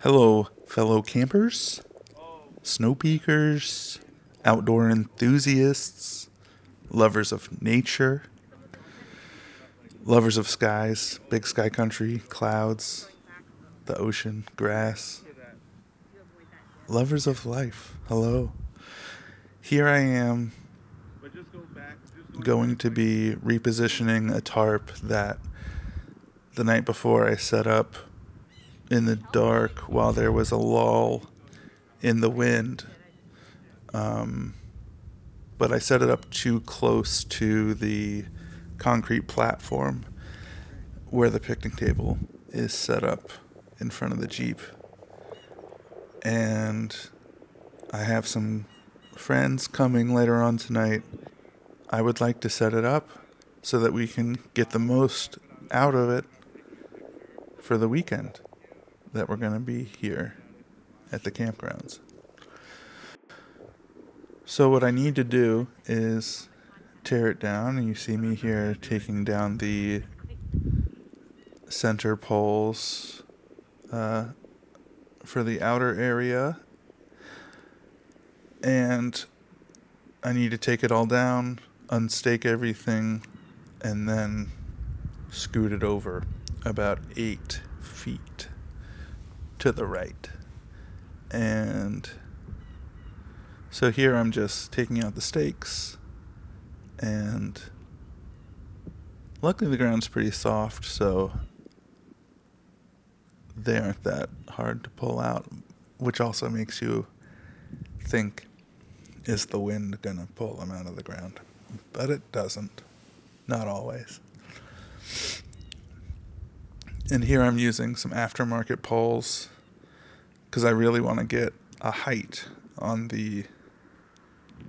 Hello, fellow campers, snow peakers, outdoor enthusiasts, lovers of nature, lovers of skies, big sky country, clouds, the ocean, grass, lovers of life. Hello. Here I am going to be repositioning a tarp that the night before I set up in the dark while there was a lull in the wind. But I set it up too close to the concrete platform where the picnic table is set up in front of the Jeep. And I have some friends coming later on tonight. I would like to set it up so that we can get the most out of it for the weekend that we're going to be here at the campgrounds. So what I need to do is tear it down, and you see me here taking down the center poles for the outer area, and I need to take it all down, unstake everything, and then scoot it over about 8 feet to the right. And so here I'm just taking out the stakes, and luckily the ground's pretty soft, so they aren't that hard to pull out, which also makes you think, is the wind gonna pull them out of the ground? But it doesn't. Not always. And here I'm using some aftermarket poles because I really want to get a height on the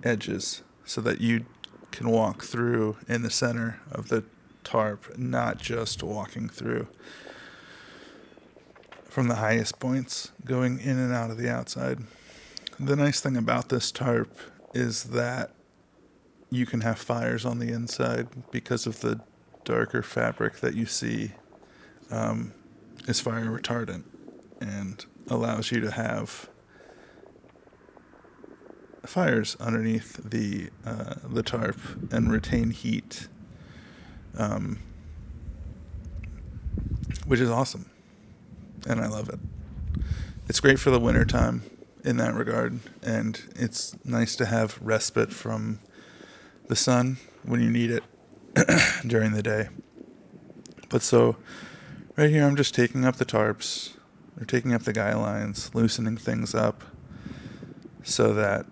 edges so that you can walk through in the center of the tarp, not just walking through from the highest points going in and out of the outside. The nice thing about this tarp is that you can have fires on the inside because of the darker fabric that you see is fire retardant and allows you to have fires underneath the tarp and retain heat, which is awesome, and I love it. It's great for the winter time in that regard, and it's nice to have respite from the sun when you need it during the day. But so right here I'm just taking up the tarps, or taking up the guy lines, loosening things up so that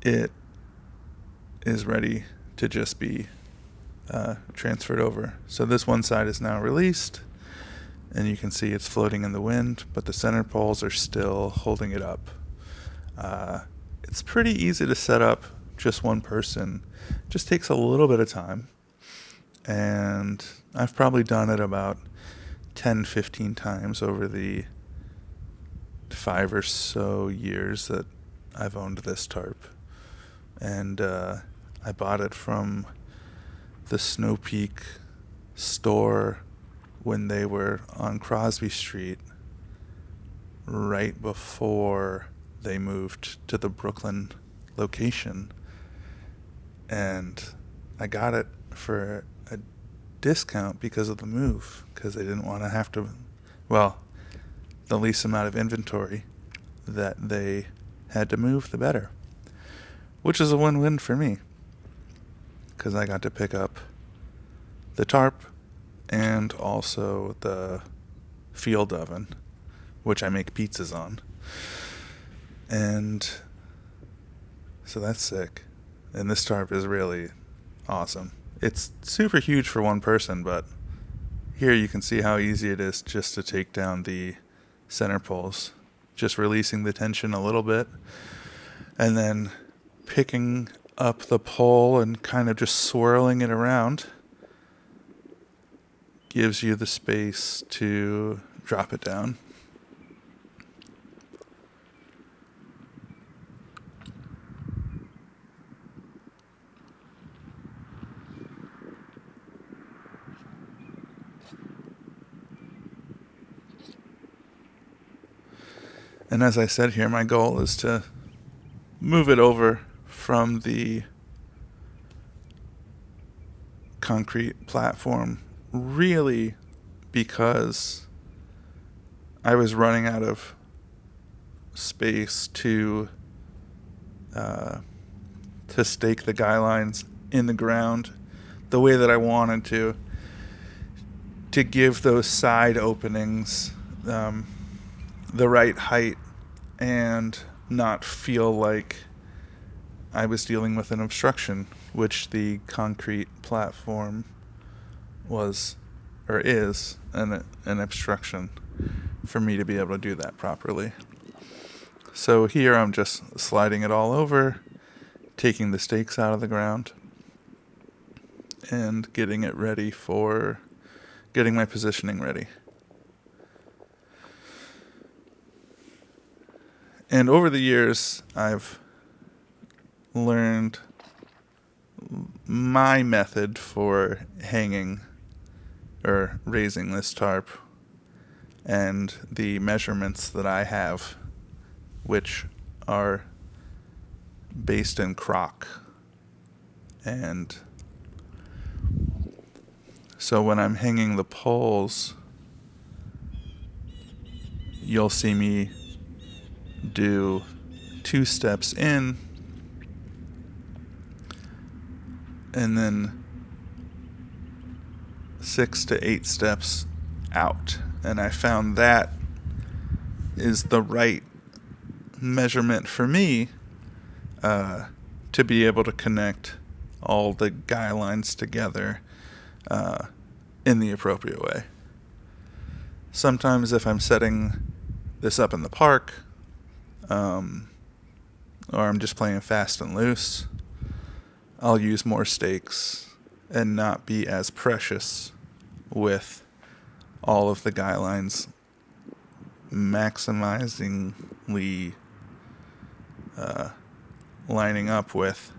it is ready to just be transferred over. So this one side is now released, and you can see it's floating in the wind, but the center poles are still holding it up. It's pretty easy to set up just one person. It just takes a little bit of time, and I've probably done it about 10-15 times over the 5 or so years that I've owned this tarp. And I bought it from the Snow Peak store when they were on Crosby Street right before they moved to the Brooklyn location. And I got it for a discount because of the move, because they didn't want to have to, well, the least amount of inventory that they had to move, the better. Which is a win-win for me, because I got to pick up the tarp and also the field oven, which I make pizzas on. And so that's sick. And this tarp is really awesome. It's super huge for one person, but here you can see how easy it is just to take down the center poles, just releasing the tension a little bit, and then picking up the pole and kind of just swirling it around gives you the space to drop it down. And as I said here, my goal is to move it over from the concrete platform, really because I was running out of space to stake the guy lines in the ground the way that I wanted to give those side openings the right height and not feel like I was dealing with an obstruction, which the concrete platform was or is an obstruction for me to be able to do that properly. So here I'm just sliding it all over, taking the stakes out of the ground, and getting it ready for getting my positioning ready. And over the years, I've learned my method for hanging or raising this tarp and the measurements that I have, which are based in crock. And so when I'm hanging the poles, you'll see me do 2 steps in and then 6 to 8 steps out. And I found that is the right measurement for me to be able to connect all the guy lines together in the appropriate way. Sometimes if I'm setting this up in the park, or I'm just playing fast and loose, I'll use more stakes and not be as precious with all of the guy lines maximizingly lining up with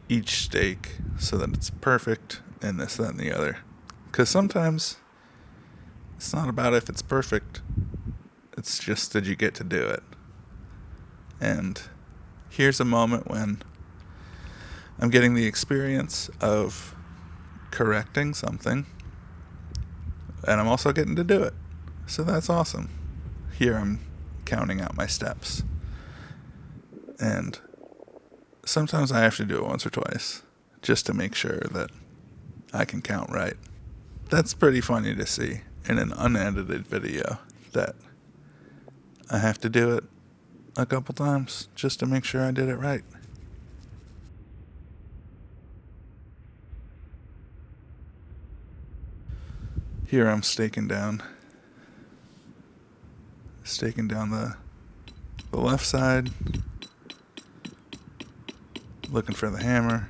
each stake so that it's perfect and this, that, and the other. Because sometimes it's not about if it's perfect, it's just that you get to do it. And here's a moment when I'm getting the experience of correcting something, and I'm also getting to do it. So that's awesome. Here I'm counting out my steps. And sometimes I have to do it once or twice just to make sure that I can count right. That's pretty funny to see in an unedited video, that I have to do it a couple times just to make sure I did it right. Here I'm staking down the left side, looking for the hammer.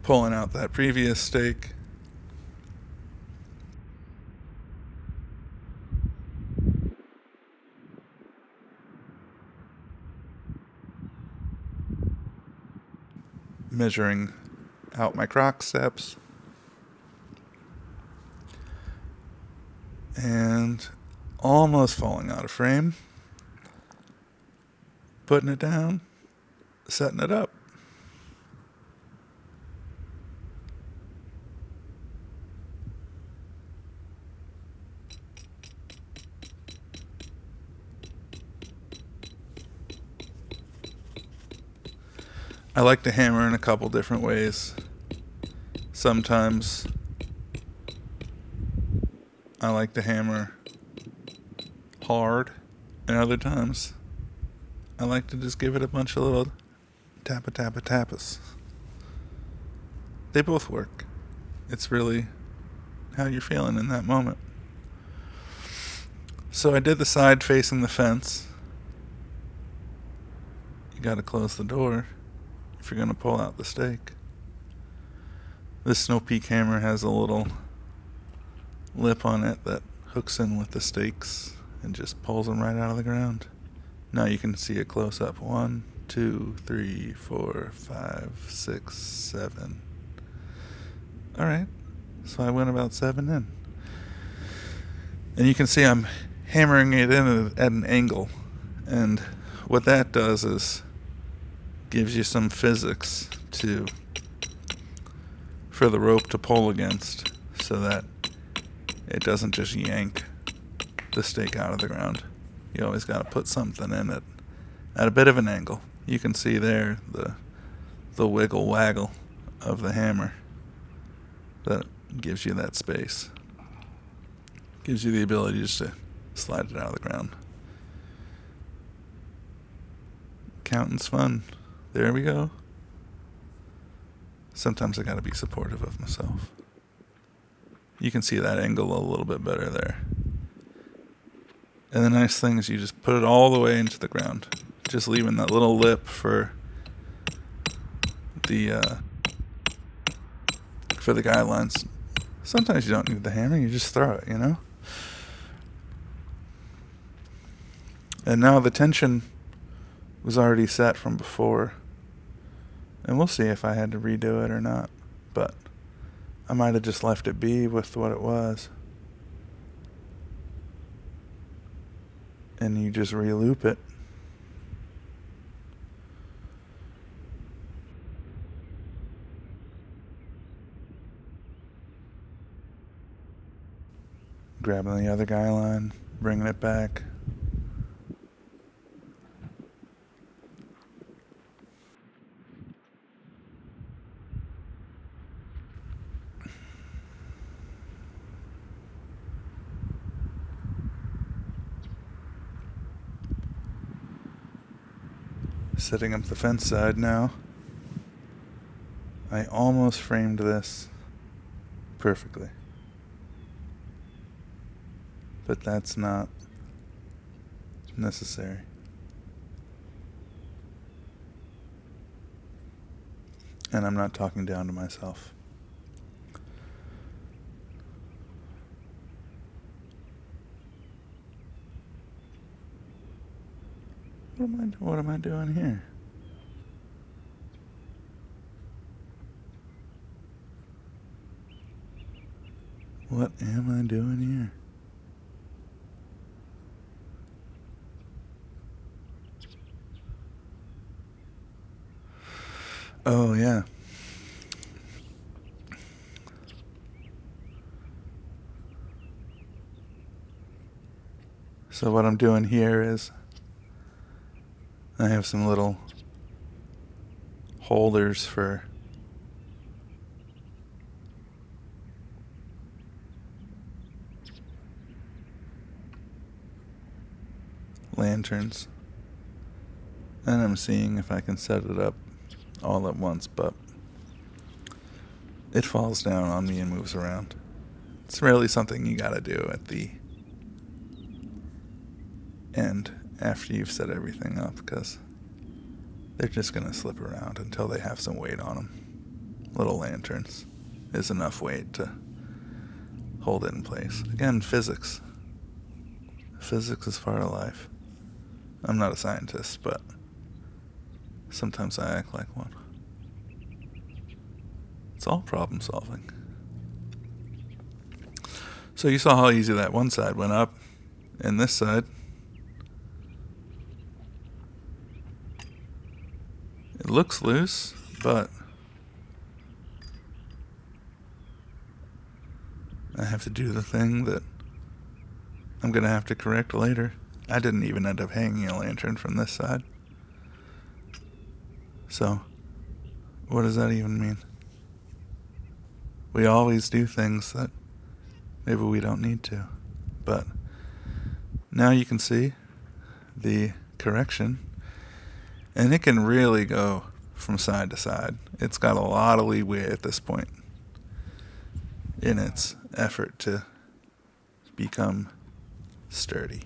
Pulling out that previous stake. Measuring out my croc steps. And almost falling out of frame. Putting it down. Setting it up. I like to hammer in a couple different ways. Sometimes I like to hammer hard, and other times I like to just give it a bunch of little tappas. They both work. It's really how you're feeling in that moment. So I did the side facing the fence. You gotta close the door if you're going to pull out the stake. This Snow Peak hammer has a little lip on it that hooks in with the stakes and just pulls them right out of the ground. Now you can see a close up. 1, 2, 3, 4, 5, 6, 7. All right, so I went about 7 in. And you can see I'm hammering it in at an angle. And what that does is gives you some physics for the rope to pull against, so that it doesn't just yank the stake out of the ground. You always got to put something in it at a bit of an angle. You can see there the wiggle waggle of the hammer that gives you that space. Gives you the ability just to slide it out of the ground. Counting's fun. There we go. Sometimes I gotta be supportive of myself. You can see that angle a little bit better there. And the nice thing is you just put it all the way into the ground, just leaving that little lip for the guidelines. Sometimes you don't need the hammer, you just throw it, you know? And now the tension was already set from before. And we'll see if I had to redo it or not. But I might have just left it be with what it was. And you just re-loop it. Grabbing the other guy line, bringing it back. Setting up the fence side now. I almost framed this perfectly. But that's not necessary. And I'm not talking down to myself. What am I doing here? What am I doing here? Oh, yeah. So what I'm doing here is I have some little holders for lanterns, and I'm seeing if I can set it up all at once, but it falls down on me and moves around. It's really something you gotta do at the end after you've set everything up, because they're just gonna slip around until they have some weight on them. Little lanterns is enough weight to hold it in place. Again, physics. Physics is part of life. I'm not a scientist, but sometimes I act like one. It's all problem solving. So you saw how easy that one side went up, and this side, it looks loose, but I have to do the thing that I'm going to have to correct later. I didn't even end up hanging a lantern from this side. So, what does that even mean? We always do things that maybe we don't need to. But now you can see the correction, and it can really go from side to side. It's got a lot of leeway at this point in its effort to become sturdy.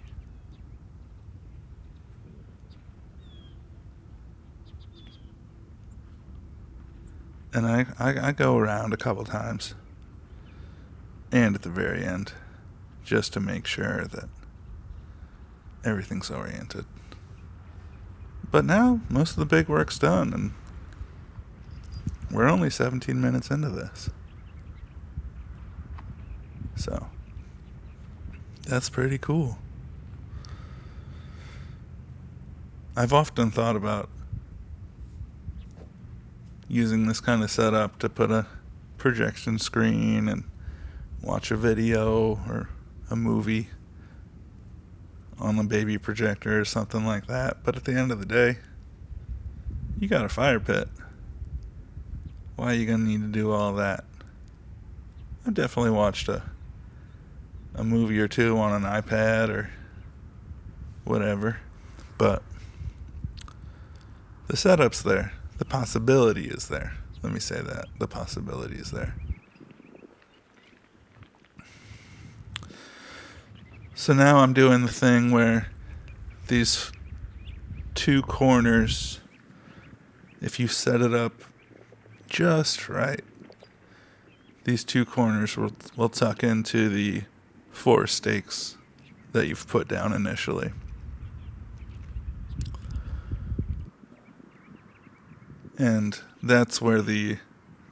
And I go around a couple times, and at the very end, just to make sure that everything's oriented. But now, most of the big work's done, and we're only 17 minutes into this. So, that's pretty cool. I've often thought about using this kind of setup to put a projection screen and watch a video or a movie on a baby projector or something like that. But at the end of the day, you got a fire pit. Why are you going to need to do all that? I've definitely watched a movie or two on an iPad or whatever, but the setup's there. The possibility is there. Let me say that. The possibility is there. So now I'm doing the thing where these two corners, if you set it up just right, these two corners will tuck into the 4 stakes that you've put down initially. And that's where the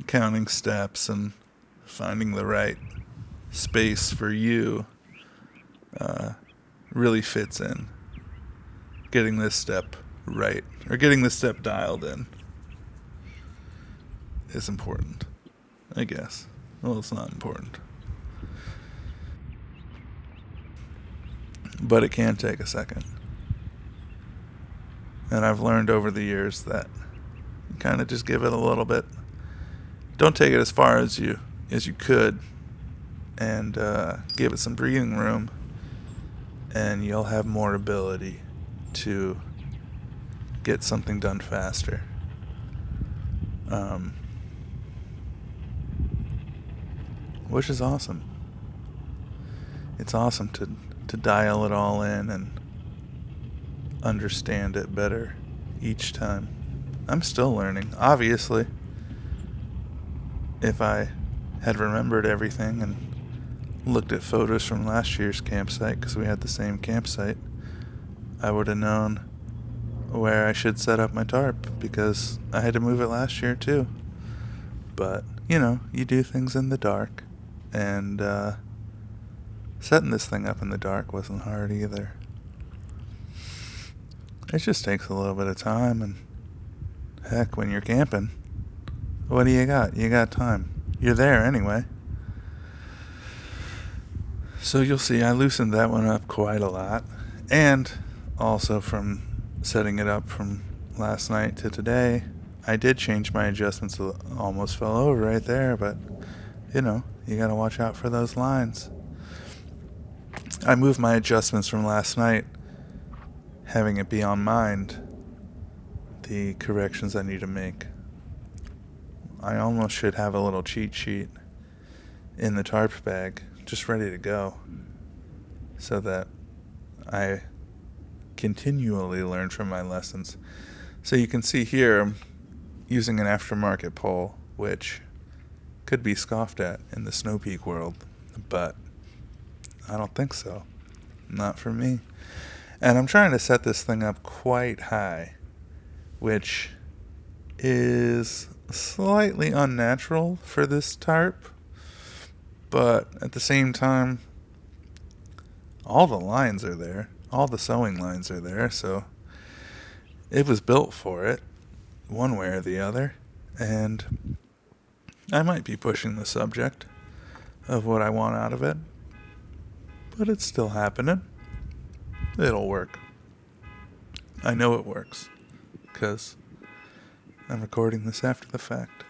counting steps and finding the right space for you really fits in. Getting this step right, or getting this step dialed in, is important, I guess. Well, it's not important, but it can take a second. And I've learned over the years that you kind of just give it a little bit. Don't take it as far as you could, and give it some breathing room, and you'll have more ability to get something done faster. Which is awesome. It's awesome to dial it all in and understand it better each time. I'm still learning, obviously. If I had remembered everything and looked at photos from last year's campsite, because we had the same campsite, I would have known where I should set up my tarp, because I had to move it last year too. But, you do things in the dark, and setting this thing up in the dark wasn't hard either. It just takes a little bit of time, and heck, when you're camping, what do you got? You got time. You're there anyway. So you'll see I loosened that one up quite a lot. And also from setting it up from last night to today, I did change my adjustments. Almost fell over right there, but you gotta watch out for those lines. I moved my adjustments from last night, having it be on mind the corrections I need to make. I almost should have a little cheat sheet in the tarp bag just ready to go, so that I continually learn from my lessons. So you can see here I'm using an aftermarket pole, which could be scoffed at in the Snow Peak world, but I don't think so. Not for me. And I'm trying to set this thing up quite high, which is slightly unnatural for this tarp, but at the same time, all the lines are there. All the sewing lines are there, so it was built for it, one way or the other. And I might be pushing the subject of what I want out of it, but it's still happening. It'll work. I know it works, because I'm recording this after the fact.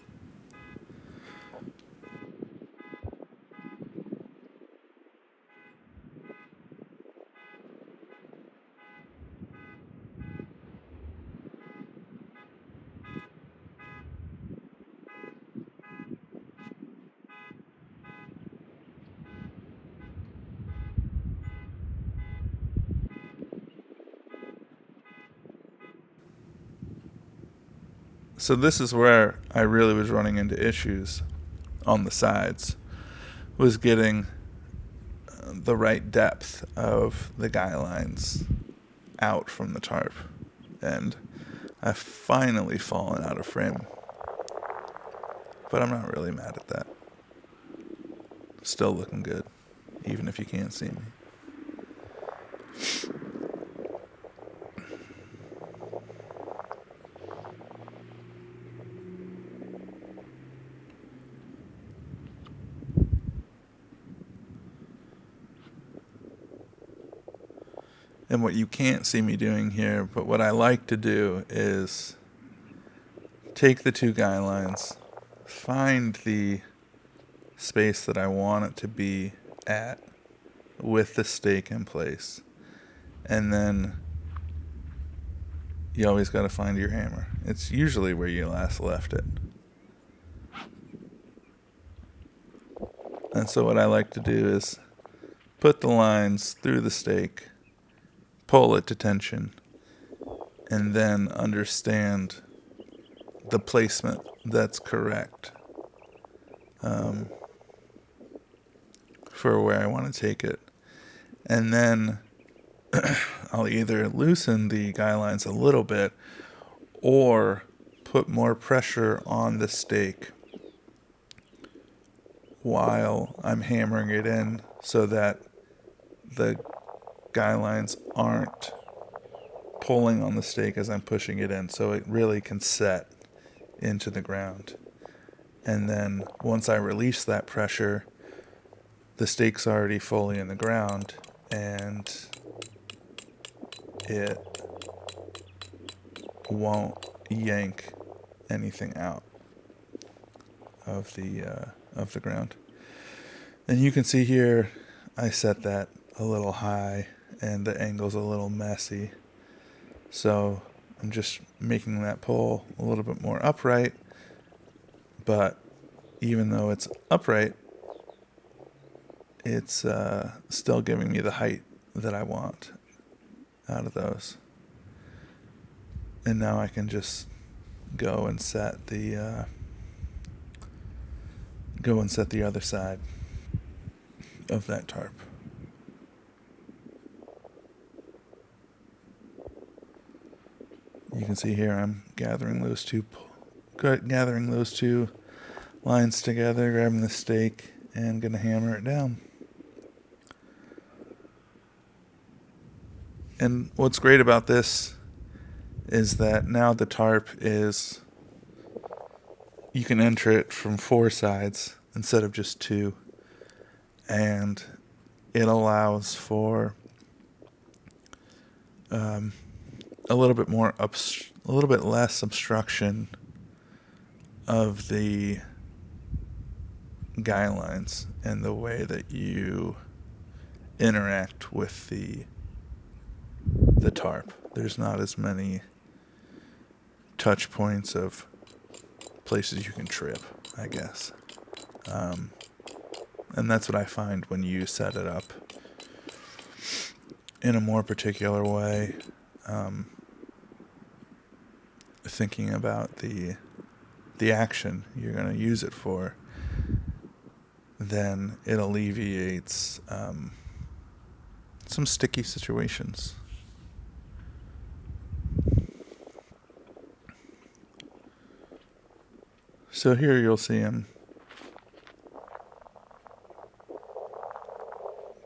So this is where I really was running into issues on the sides, was getting the right depth of the guy lines out from the tarp. And I've finally fallen out of frame. But I'm not really mad at that. Still looking good, even if you can't see me. And what you can't see me doing here, but what I like to do is take the two guy lines, find the space that I want it to be at with the stake in place, and then you always got to find your hammer. It's usually where you last left it. And so what I like to do is put the lines through the stake, pull it to tension, and then understand the placement that's correct for where I want to take it. And then I'll either loosen the guy lines a little bit or put more pressure on the stake while I'm hammering it in so that the guy lines aren't pulling on the stake as I'm pushing it in, so it really can set into the ground. And then once I release that pressure, the stake's already fully in the ground, and it won't yank anything out of the ground. And you can see here I set that a little high and the angle's a little messy, so I'm just making that pull a little bit more upright. But even though it's upright, it's still giving me the height that I want out of those. And now I can just go and set the other side of that tarp. You can see here I'm gathering those two lines together, grabbing the stake, and gonna hammer it down. And what's great about this is that now the tarp is, you can enter it from 4 sides instead of just 2, and it allows for a little bit less obstruction of the guy lines and the way that you interact with the tarp. There's not as many touch points of places you can trip, I guess. And that's what I find when you set it up in a more particular way, thinking about the action you're going to use it for, then it alleviates some sticky situations. So here you'll see him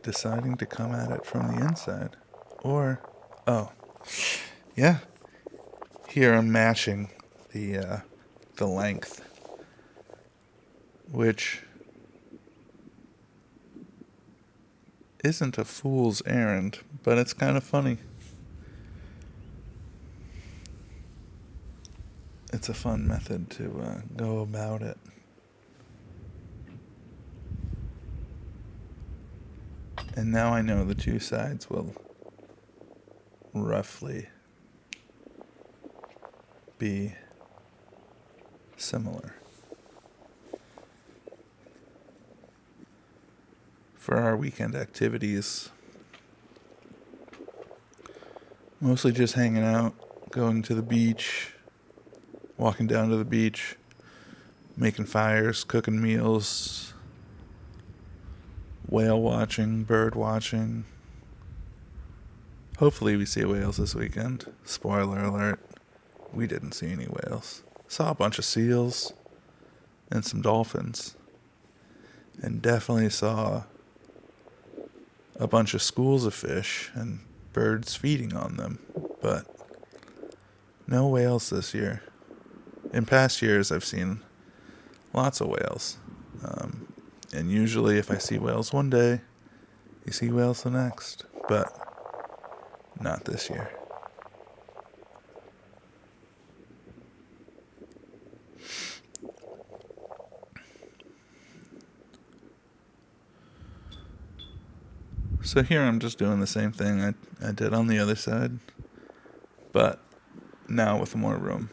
deciding to come at it from the inside. Or, here I'm matching the length, which isn't a fool's errand, but it's kind of funny. It's a fun method to go about it. And now I know the 2 sides will roughly be similar. For our weekend activities, mostly just hanging out, going to the beach, walking down to the beach, making fires, cooking meals, whale watching, bird watching. Hopefully we see whales this weekend. Spoiler alert. we didn't see any whales. Saw a bunch of seals and some dolphins, and definitely saw a bunch of schools of fish and birds feeding on them, but no whales this year. In past years, I've seen lots of whales, and usually if I see whales one day, you see whales the next, but not this year. So here I'm just doing the same thing I did on the other side, but now with more room.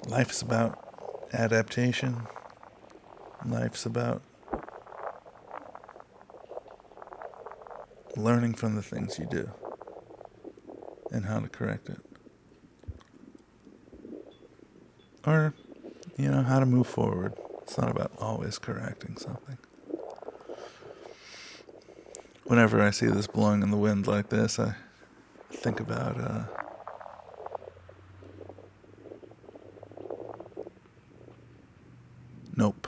Life's about adaptation. Life's about learning from the things you do and how to correct it. Or, how to move forward. It's not about always correcting something. Whenever I see this blowing in the wind like this, I think about Nope.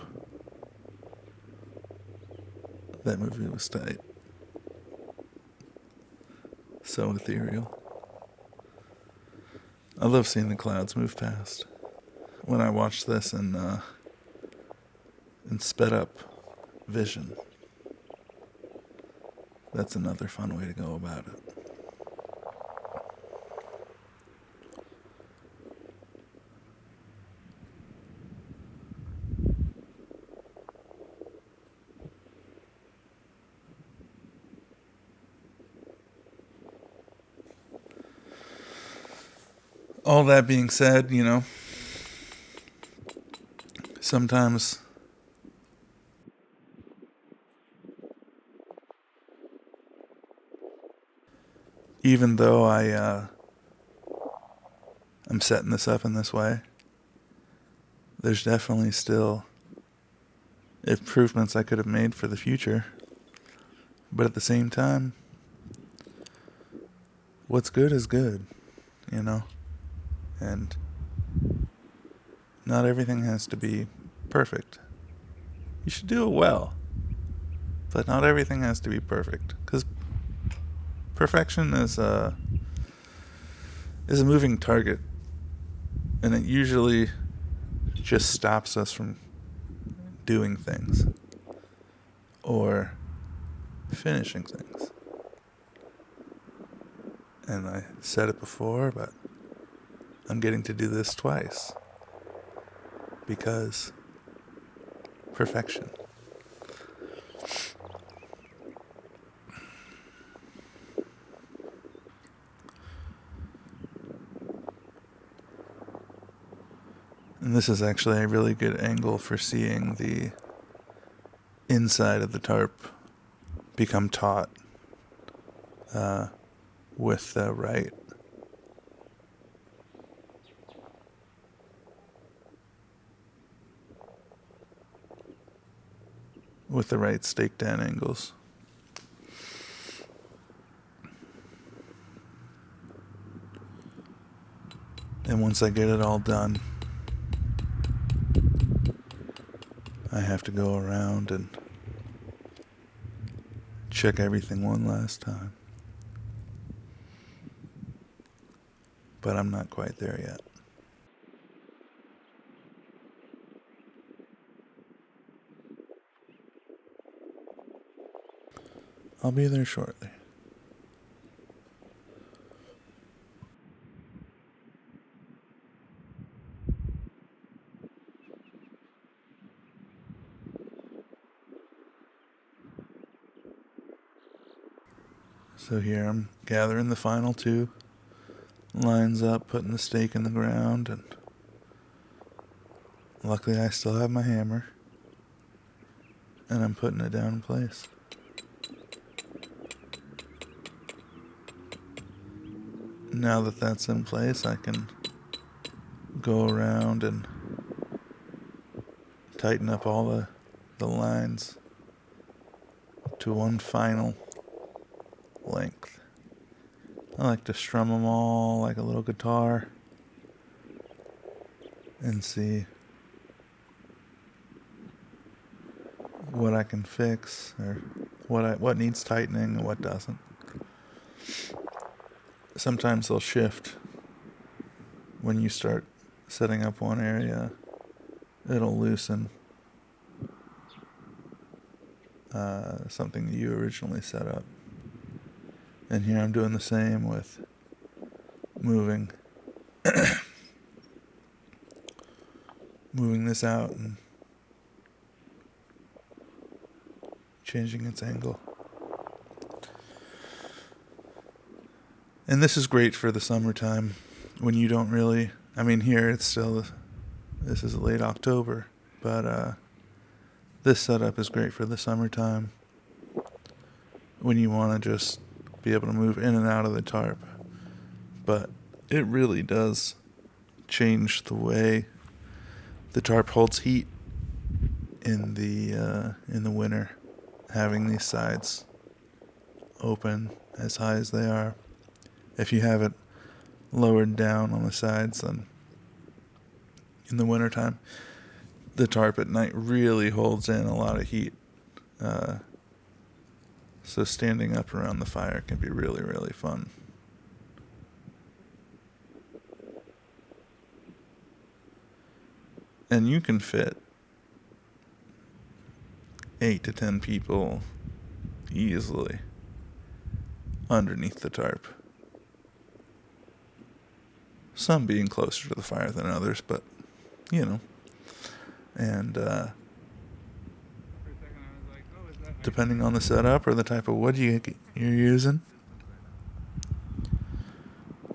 That movie was tight. So ethereal. I love seeing the clouds move past. When I watched this in sped up vision, that's another fun way to go about it. All that being said, sometimes even though I'm setting this up in this way, there's definitely still improvements I could have made for the future. But at the same time, what's good is good, And not everything has to be perfect. You should do it well, but not everything has to be perfect, because perfection is a moving target, and it usually just stops us from doing things or finishing things. And I said it before, but I'm getting to do this twice because perfection. And this is actually a really good angle for seeing the inside of the tarp become taut with the right stake down angles. And once I get it all done, I have to go around and check everything one last time. But I'm not quite there yet. I'll be there shortly. So here I'm gathering the final two lines up, putting the stake in the ground, and luckily I still have my hammer, and I'm putting it down in place. Now that that's in place, I can go around and tighten up all the lines to one final length. I like to strum them all like a little guitar and see what I can fix or what needs tightening and what doesn't. Sometimes they'll shift when you start setting up one area. It'll loosen something that you originally set up. And here I'm doing the same with moving moving this out and changing its angle. And this is great for the summertime when you don't really, I mean, here it's still, this is late October, but this setup is great for the summertime when you want to just be able to move in and out of the tarp. But it really does change the way the tarp holds heat in the winter, having these sides open as high as they are. If you have it lowered down on the sides, then in the wintertime, the tarp at night really holds in a lot of heat. So standing up around the fire can be really, really fun. And you can fit 8 to 10 people easily underneath the tarp. Some being closer to the fire than others, but, you know. And depending on the setup or the type of wood you're using,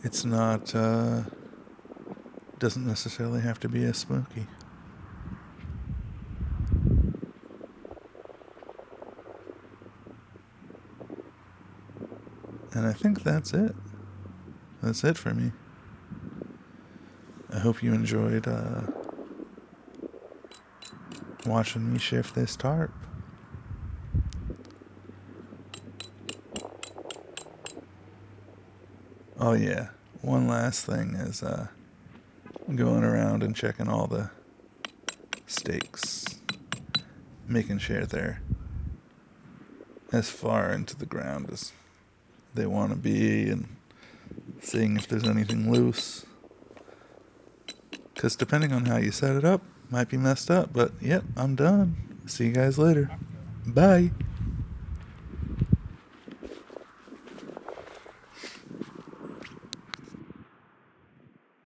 it's not, doesn't necessarily have to be as smoky. And I think that's it. That's it for me. I hope you enjoyed watching me shift this tarp. Oh yeah, one last thing is going around and checking all the stakes, making sure they're as far into the ground as they want to be, and seeing if there's anything loose. Because depending on how you set it up, might be messed up. But yep, I'm done. See you guys later. Bye.